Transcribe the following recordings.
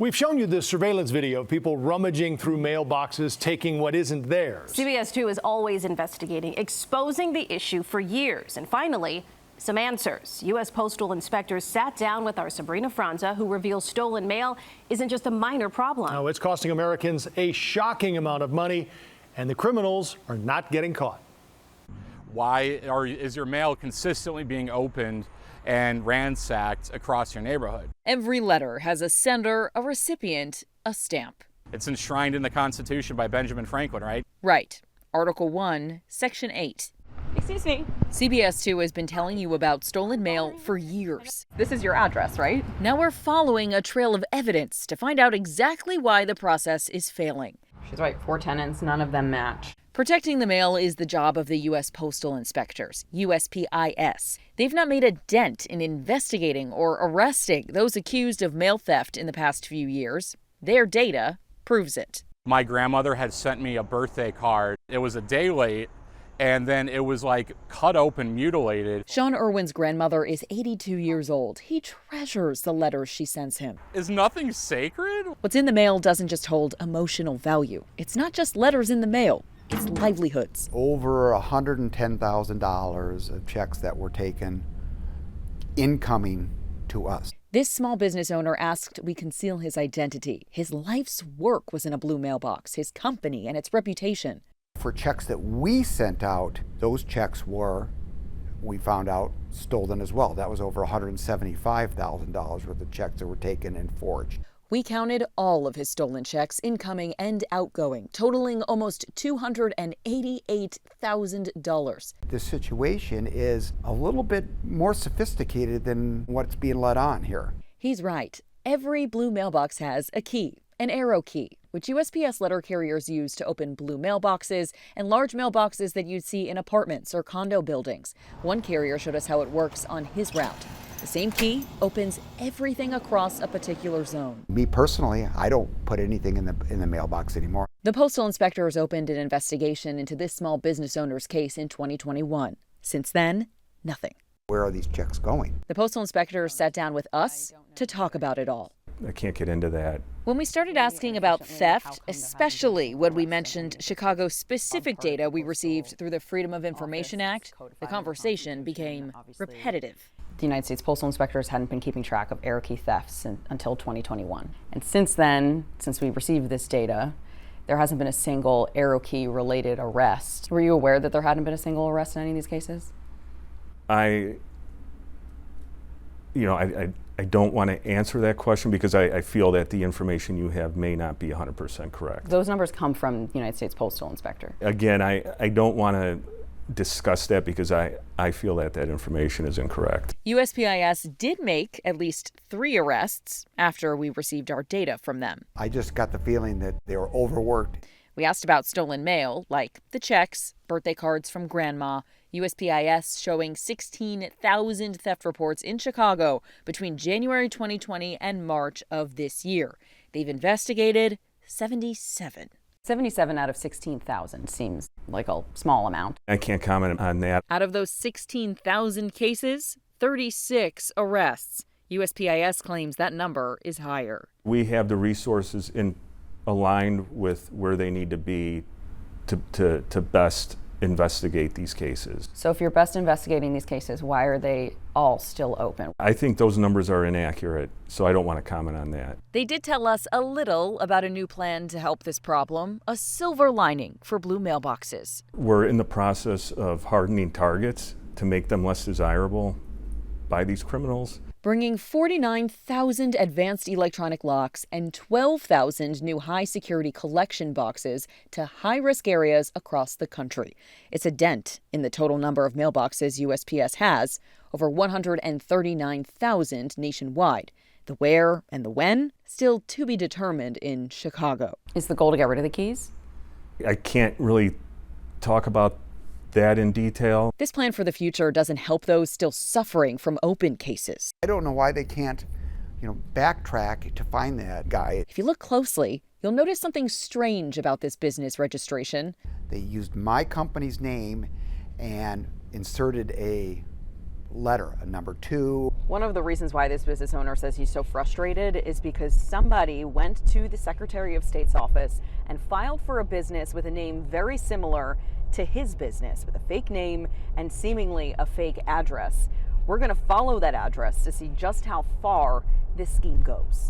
We've shown you this surveillance video of people rummaging through mailboxes, taking what isn't theirs. CBS 2 is always investigating, exposing the issue for years. And finally, some answers. U.S. Postal Inspectors sat down with our Sabrina Franza, who reveals stolen mail isn't just a minor problem. No, it's costing Americans a shocking amount of money, and the criminals are not getting caught. Why is your mail consistently being opened and ransacked across your neighborhood? Every letter has a sender, a recipient, a stamp. It's enshrined in the Constitution by Benjamin Franklin, right? Right. Article 1, Section 8. Excuse me. CBS 2 has been telling you about stolen mail for years. This is your address, right? Now we're following a trail of evidence to find out exactly why the process is failing. She's right, 4 tenants, none of them match. Protecting the mail is the job of the U.S. Postal Inspectors, USPIS. They've not made a dent in investigating or arresting those accused of mail theft in the past few years. Their data proves it. My grandmother had sent me a birthday card. It was a day late, and then it was like cut open, mutilated. Sean Irwin's grandmother is 82 years old. He treasures the letters she sends him. Is nothing sacred? What's in the mail doesn't just hold emotional value. It's not just letters in the mail. It's livelihoods. Over $110,000 of checks that were taken incoming to us. This small business owner asked we conceal his identity. His life's work was in a blue mailbox, his company and its reputation. For checks that we sent out, those checks were, we found out, stolen as well. That was over $175,000 worth of checks that were taken and forged. We counted all of his stolen checks, incoming and outgoing, totaling almost $288,000. This situation is a little bit more sophisticated than what's being let on here. He's right. Every blue mailbox has a key, an arrow key, which USPS letter carriers use to open blue mailboxes and large mailboxes that you'd see in apartments or condo buildings. One carrier showed us how it works on his route. The same key opens everything across a particular zone. Me personally, I don't put anything in the mailbox anymore. The Postal Inspectors opened an investigation into this small business owner's case in 2021. Since then, nothing. Where are these checks going? The Postal Inspectors sat down with us to talk about it all. I can't get into that. When we started asking about theft, especially when we mentioned Chicago-specific data we received through the Freedom of Information Act, the conversation became repetitive. The United States Postal Inspectors hadn't been keeping track of error key thefts until 2021. And since then, since we received this data, there hasn't been a single arrow key related arrest. Were you aware that there hadn't been a single arrest in any of these cases? I don't want to answer that question because I feel that the information you have may not be 100% correct. Those numbers come from the United States Postal Inspector. Again, I don't want to discuss that because I feel that information is incorrect. USPIS did make at least 3 arrests after we received our data from them. I just got the feeling that they were overworked. We asked about stolen mail, like the checks, birthday cards from grandma, USPIS showing 16,000 theft reports in Chicago between January 2020 and March of this year. They've investigated 77. 77 out of 16,000 seems like a small amount. I can't comment on that. Out of those 16,000 cases, 36 arrests. USPIS claims that number is higher. We have the resources aligned with where they need to be to best investigate these cases. So if you're best investigating these cases, why are they all still open? I think those numbers are inaccurate, so I don't want to comment on that. They did tell us a little about a new plan to help this problem, a silver lining for blue mailboxes. We're in the process of hardening targets to make them less desirable by these criminals. Bringing 49,000 advanced electronic locks and 12,000 new high-security collection boxes to high-risk areas across the country. It's a dent in the total number of mailboxes USPS has, over 139,000 nationwide. The where and the when, still to be determined in Chicago. Is the goal to get rid of the keys? I can't really talk about that in detail. This plan for the future doesn't help those still suffering from open cases. I don't know why they can't, backtrack to find that guy. If you look closely, you'll notice something strange about this business registration. They used my company's name and inserted a letter, a number 2. One of the reasons why this business owner says he's so frustrated is because somebody went to the Secretary of State's office and filed for a business with a name very similar to his business, with a fake name and seemingly a fake address. We're going to follow that address to see just how far this scheme goes.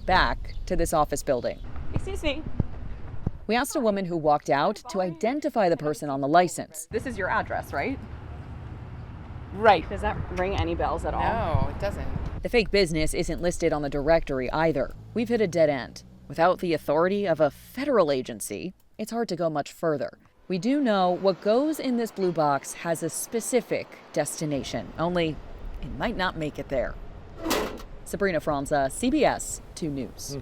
Back to this office building. Excuse me. We asked a woman who walked out to identify the person on the license. This is your address, right? Right. Does that ring any bells at all? No, it doesn't. The fake business isn't listed on the directory either. We've hit a dead end. Without the authority of a federal agency, it's hard to go much further. We do know what goes in this blue box has a specific destination, only it might not make it there. Sabrina Franza, CBS 2 News.